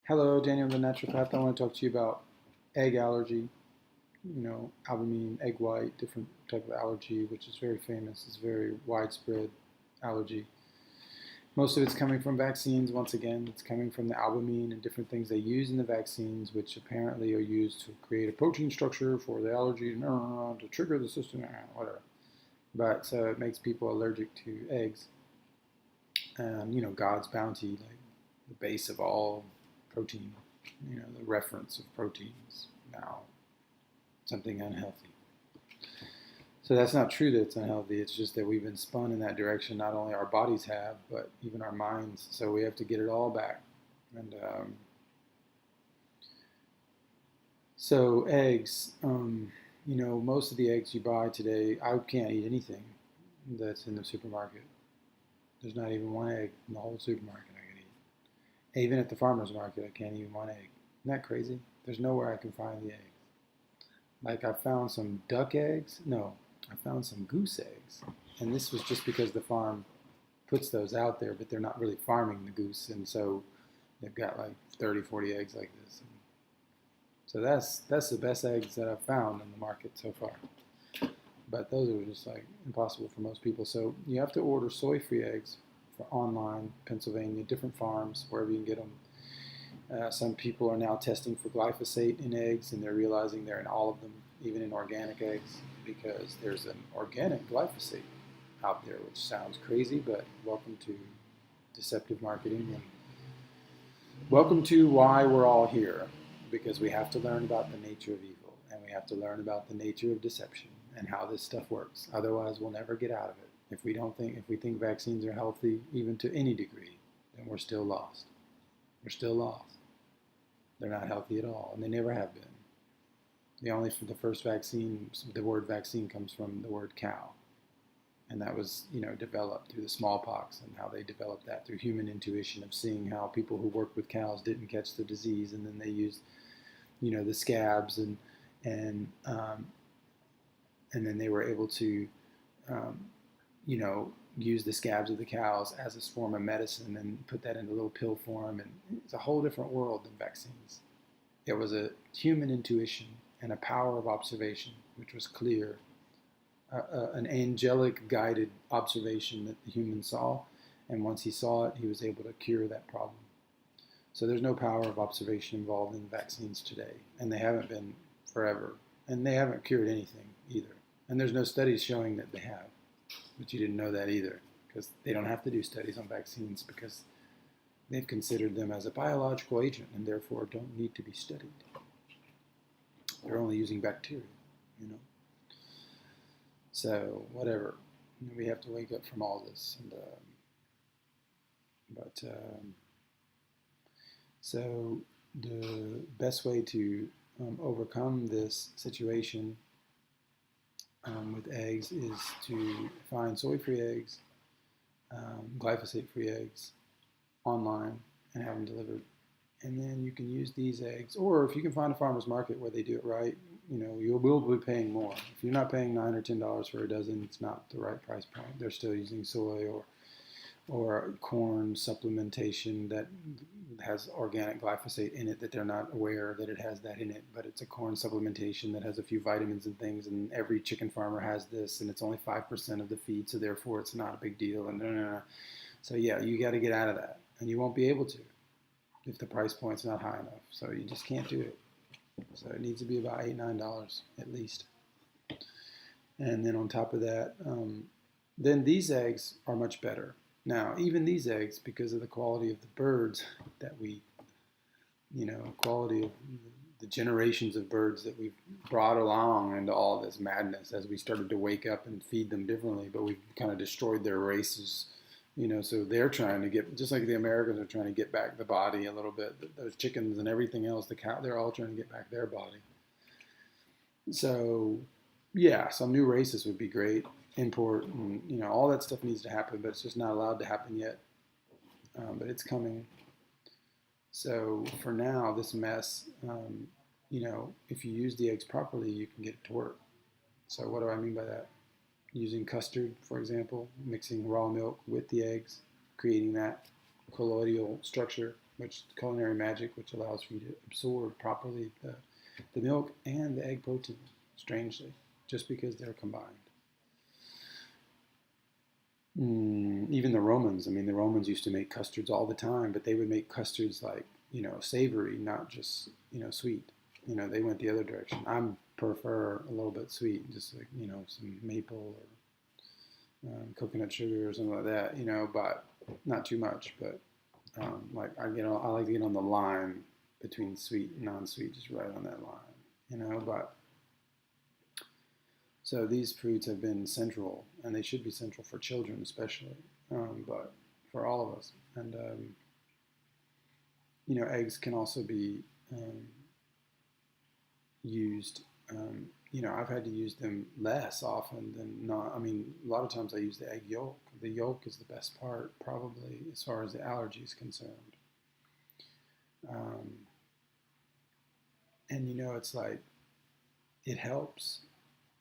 Hello, Daniel, the naturopath. I want to talk to you about egg allergy. Albumin, egg white, different type of allergy, which is very famous. It's very widespread allergy. Most of it's coming from vaccines. Once again, it's coming from the albumin and different things they use in the vaccines, which apparently are used to create a protein structure for the allergy to trigger the system, whatever. But so it makes people allergic to eggs. God's bounty, like the base of all protein, the reference of proteins, now something unhealthy. So that's not true that it's unhealthy. It's just that we've been spun in that direction. Not only our bodies have, but even our minds. So we have to get it all back. And so eggs, most of the eggs you buy today, I can't eat anything that's in the supermarket. There's not even one egg in the whole supermarket I can eat. Even at the farmer's market, I can't eat one egg. Isn't that crazy? There's nowhere I can find the eggs. Like I found some duck eggs. No, I found some goose eggs. And this was just because the farm puts those out there, but they're not really farming the goose. And so they've got like 30, 40 eggs like this. And so that's the best eggs that I've found in the market so far. But those are just like impossible for most people. So you have to order soy-free eggs for online, Pennsylvania, different farms, wherever you can get them. Some people are now testing for glyphosate in eggs, and they're realizing they're in all of them, even in organic eggs, because there's an organic glyphosate out there, which sounds crazy, but welcome to deceptive marketing, and welcome to why we're all here, because we have to learn about the nature of evil, and we have to learn about the nature of deception and how this stuff works. Otherwise, we'll never get out of it. If we think vaccines are healthy, even to any degree, then we're still lost. We're still lost. They're not healthy at all, and they never have been. The first vaccine, the word vaccine comes from the word cow, and that was developed through the smallpox, and how they developed that through human intuition of seeing how people who worked with cows didn't catch the disease, and then they used the scabs and um, and then they were able to um, use the scabs of the cows as a form of medicine and put that into little pill form, and it's a whole different world than vaccines. It was a human intuition and a power of observation, which was clear, an angelic guided observation that the human saw, and once he saw it, he was able to cure that problem. So there's no power of observation involved in vaccines today, and they haven't been forever, and they haven't cured anything either. And there's no studies showing that they have, but you didn't know that either, because they don't have to do studies on vaccines because they've considered them as a biological agent and therefore don't need to be studied. They're only using bacteria, you know. So whatever, we have to wake up from all this. But so the best way to overcome this situation with eggs is to find soy-free eggs, glyphosate-free eggs online and have them delivered. And then you can use these eggs, or if you can find a farmer's market where they do it right, you will be paying more. If you're not paying $9 or $10 for a dozen, it's not the right price point. They're still using soy or corn supplementation that has organic glyphosate in it that they're not aware that it has that in it, but it's a corn supplementation that has a few vitamins and things, and every chicken farmer has this, and it's only 5% of the feed, so therefore it's not a big deal. And so yeah, you got to get out of that, and you won't be able to if the price point's not high enough. So you just can't do it. So it needs to be about $8, $9 at least. And then on top of that, then these eggs are much better. Now, even these eggs, because of the quality of the birds that quality of the generations of birds that we've brought along into all this madness as we started to wake up and feed them differently, but we've kind of destroyed their races. So they're trying to get, just like the Americans are trying to get back the body a little bit, those chickens and everything else, the cow, they're all trying to get back their body. So, yeah, some new races would be great. Import, and all that stuff needs to happen, but it's just not allowed to happen yet. But it's coming. So for now, this mess, if you use the eggs properly, you can get it to work. So what do I mean by that? Using custard, for example, mixing raw milk with the eggs, creating that colloidal structure, which culinary magic, which allows for you to absorb properly the milk and the egg protein, strangely, just because they're combined. Even the Romans, I mean, the Romans used to make custards all the time, but they would make custards like, savory, not just, sweet. They went the other direction. I prefer a little bit sweet, just like, some maple or coconut sugar or something like that, but not too much. But like I like to get on the line between sweet and non-sweet, just right on that line, but so these foods have been central, and they should be central for children especially, but for all of us. And eggs can also be used. I've had to use them less often than not. I mean, a lot of times I use the egg yolk. The yolk is the best part, probably, as far as the allergy is concerned. Um, and it's like it helps.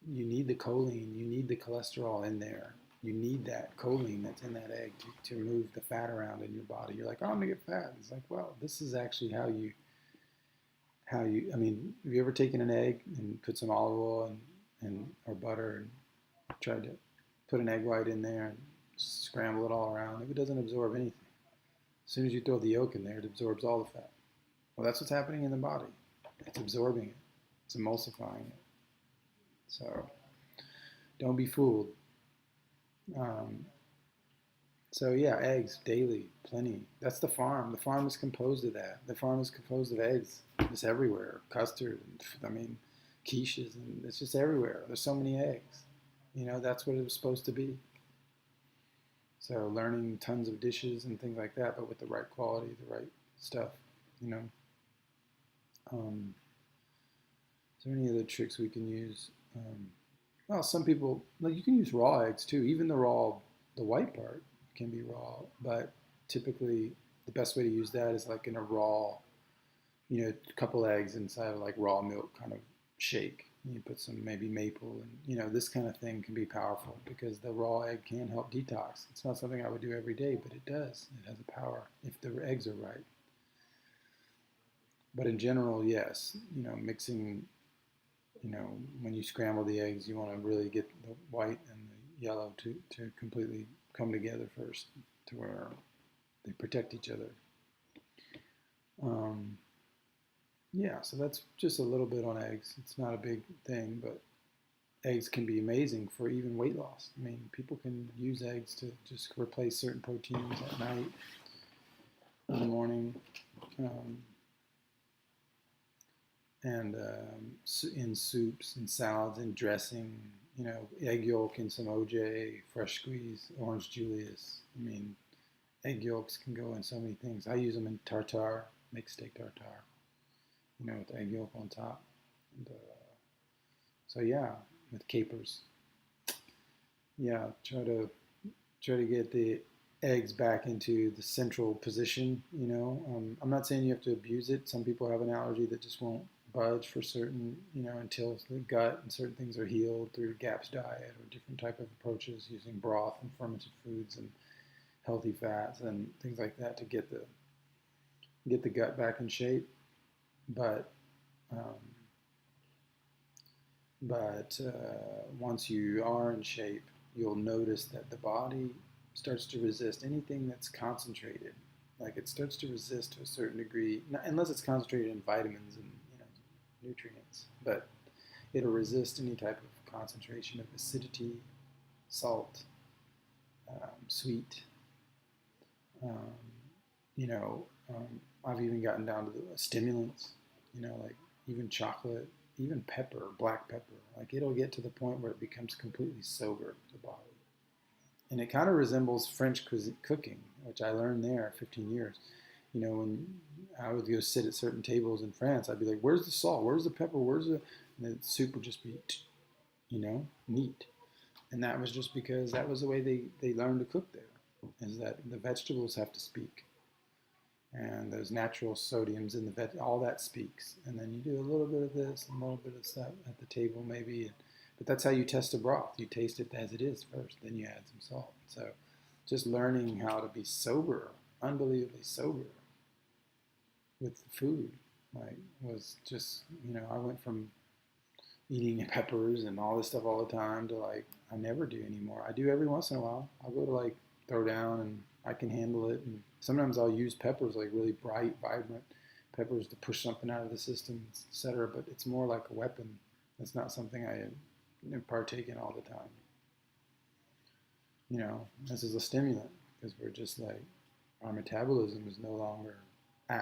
You need the choline, you need the cholesterol in there. You need that choline that's in that egg to move the fat around in your body. You're like, oh, I'm gonna get fat. It's like, well, this is actually I mean, have you ever taken an egg and put some olive oil and or butter and tried to put an egg white in there and scramble it all around? It doesn't absorb anything. As soon as you throw the yolk in there, it absorbs all the fat. Well, that's what's happening in the body. It's absorbing it. It's emulsifying it. So don't be fooled. Um, so yeah, eggs daily, plenty. That's the farm. The farm is composed of that. The farm is composed of eggs. It's everywhere. Custard, and, I mean, quiches, and it's just everywhere. There's so many eggs. That's what it was supposed to be. So learning tons of dishes and things like that, but with the right quality, the right stuff. You know. Is there any other tricks we can use? Well, some people, like, you can use raw eggs too. Even the white part can be raw, but typically the best way to use that is like in a raw, a couple eggs inside of like raw milk kind of shake. You put some maybe maple, and this kind of thing can be powerful because the raw egg can help detox. It's not something I would do every day, but it does. It has a power if the eggs are right. But in general, yes, mixing, when you scramble the eggs, you want to really get the white and the yellow to completely come together first to where they protect each other. Yeah, so that's just a little bit on eggs. It's not a big thing, but eggs can be amazing for even weight loss. I mean, people can use eggs to just replace certain proteins at night, in the morning, and in soups and salads and dressing. Egg yolk in some OJ, fresh squeeze, orange Julius. I mean, egg yolks can go in so many things. I use them in tartare, make steak tartare, with egg yolk on top. And, so yeah, with capers. Yeah, try to get the eggs back into the central position. I'm not saying you have to abuse it. Some people have an allergy that just won't budge for certain, until the gut and certain things are healed through GAPS diet or different type of approaches using broth and fermented foods and healthy fats and things like that to get the gut back in shape. But once you are in shape, you'll notice that the body starts to resist anything that's concentrated. Like, it starts to resist to a certain degree, unless it's concentrated in vitamins and nutrients. But it'll resist any type of concentration of acidity, salt, sweet. Um, I've even gotten down to the stimulants. Like even chocolate, even pepper, black pepper. Like, it'll get to the point where it becomes completely sober to the body. And it kind of resembles French cooking, which I learned there 15 years. When I would go sit at certain tables in France, I'd be like, where's the salt? Where's the pepper? And the soup would just be, neat. And that was just because that was the way they learned to cook there, is that the vegetables have to speak. And those natural sodiums in the all that speaks. And then you do a little bit of this and a little bit of that at the table maybe. But that's how you test a broth. You taste it as it is first, then you add some salt. So just learning how to be sober, unbelievably sober, with food. Like, was just, I went from eating peppers and all this stuff all the time to like, I never do anymore. I do every once in a while. I'll go to like throw down and I can handle it. And sometimes I'll use peppers, like really bright, vibrant peppers to push something out of the system, etc. But it's more like a weapon. It's not something I partake in all the time. This is a stimulant because we're just like, our metabolism is no longer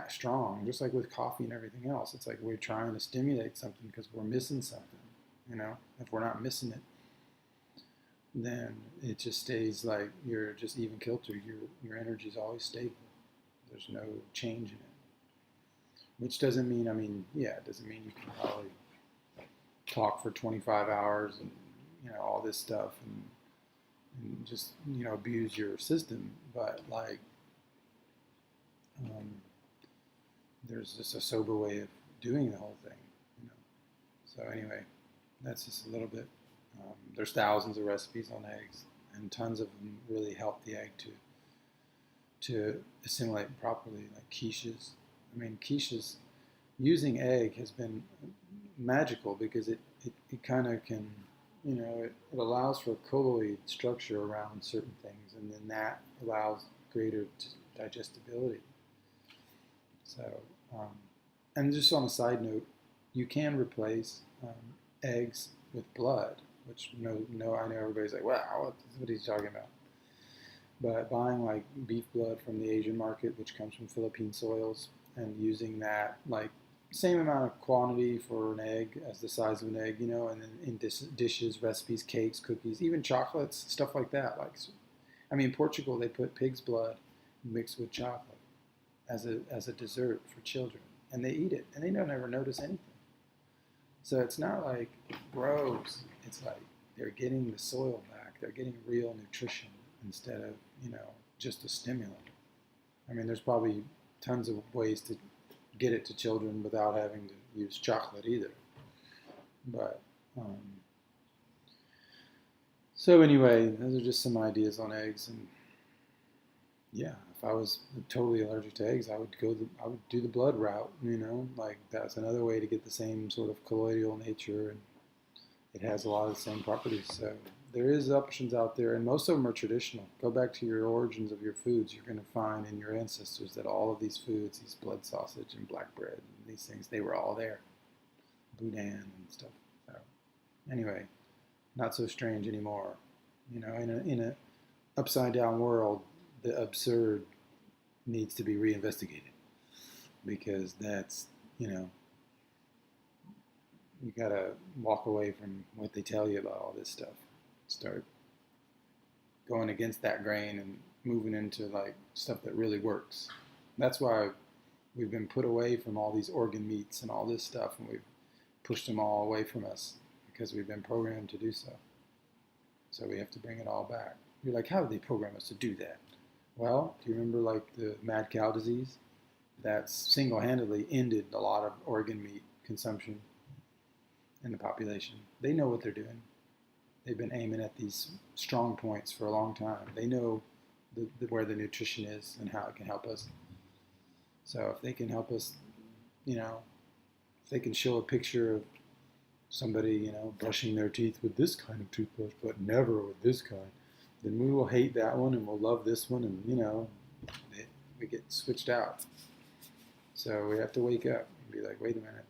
strong, just like with coffee and everything else. It's like we're trying to stimulate something because we're missing something. If we're not missing it, then it just stays like you're just even kilter. Your energy is always stable. There's no change in it. Which doesn't mean, it doesn't mean you can probably talk for 25 hours and all this stuff and just abuse your system, but like there's just a sober way of doing the whole thing. So anyway, that's just a little bit. There's thousands of recipes on eggs, and tons of them really help the egg to assimilate properly, like quiches. Quiches using egg has been magical because it kind of can, it allows for colloid structure around certain things, and then that allows greater digestibility. So, and just on a side note, you can replace eggs with blood, which I know everybody's like, wow, what are you talking about? But buying like beef blood from the Asian market, which comes from Philippine soils, and using that like same amount of quantity for an egg as the size of an egg, and then in dishes, recipes, cakes, cookies, even chocolates, stuff like that. Like, in Portugal, they put pig's blood mixed with chocolate as a dessert for children, and they eat it, and they don't ever notice anything. So it's not like gross. It's like they're getting the soil back. They're getting real nutrition instead of just a stimulant. There's probably tons of ways to get it to children without having to use chocolate either. But so anyway, those are just some ideas on eggs, and yeah, if I was totally allergic to eggs, I would do the blood route. Like that's another way to get the same sort of colloidal nature, and it has a lot of the same properties. So there is options out there, and most of them are traditional. Go back to your origins of your foods. You're going to find in your ancestors that all of these foods, these blood sausage and black bread, and these things, they were all there. Boudin and stuff. So anyway, not so strange anymore. In a upside down world, the absurd needs to be reinvestigated because that's you gotta walk away from what they tell you about all this stuff. Start going against that grain and moving into like stuff that really works. That's why we've been put away from all these organ meats and all this stuff, and we've pushed them all away from us because we've been programmed to do so. So we have to bring it all back. You're like, how did they program us to do that? Well, do you remember like the mad cow disease? That single-handedly ended a lot of organ meat consumption in the population. They know what they're doing. They've been aiming at these strong points for a long time. They know where the nutrition is and how it can help us. So if they can help us, if they can show a picture of somebody, brushing their teeth with this kind of toothbrush, but never with this kind, then we will hate that one and we'll love this one, and we get switched out. So we have to wake up and be like, wait a minute,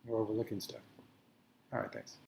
we're overlooking stuff. All right, thanks.